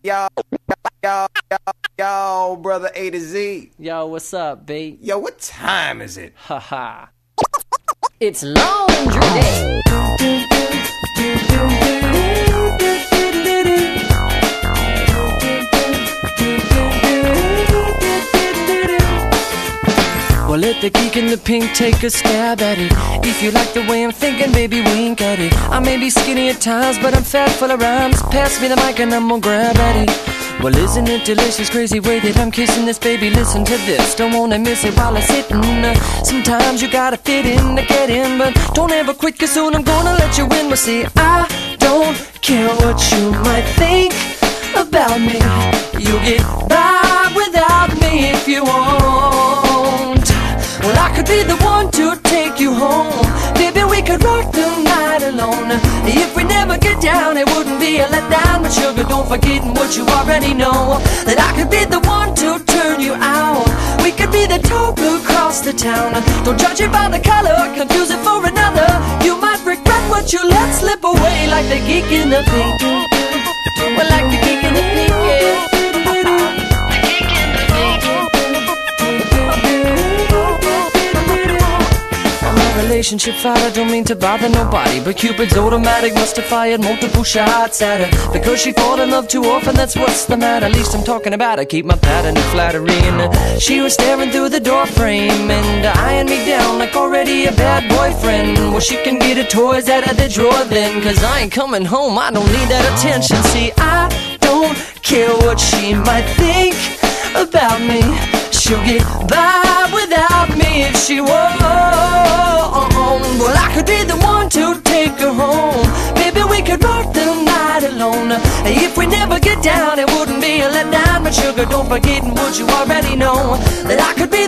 Yo, yo, yo, brother A to Z. Yo, what's up, B? Yo, what time is it? Haha. It's laundry day. Well, let the geek in the pink take a stab at it. If you like the way I'm thinking, baby, wink at it. I may be skinny at times, but I'm fat full of rhymes. Pass me the mic and I'm gonna grab at it. Well, isn't it delicious, crazy way that I'm kissing this, baby? Listen to this, don't wanna miss it while I'm sitting. Sometimes you gotta fit in to get in, but don't ever quit, cause soon I'm gonna let you in. Well, see, I don't care what you might think about me. You'll get by without me if you want. Well, I could be the one to take you home. Baby, we could rock the night alone. If we never get down, it wouldn't be a letdown. But sugar, don't forget what you already know, that I could be the one to turn you out. We could be the talk across the town. Don't judge it by the color, confuse it for another. You might regret what you let slip away, like the geek in the pink. Well, like the geek in the pink, yeah. Relationship fight, I don't mean to bother nobody, but Cupid's automatic must have fired multiple shots at her, because she fought in love too often, that's what's the matter. At least I'm talking about her, keep my pattern of flattery. And she was staring through the door frame and eyeing me down like already a bad boyfriend. Well, she can get her toys out of the drawer then, cause I ain't coming home, I don't need that attention. See, I don't care what she might think about me. She'll get by without me if she won't. Well, I could be the one to take her home. Baby, we could rock the night alone. If we never get down, it wouldn't be a letdown. But sugar, don't forget what you already know, that I could be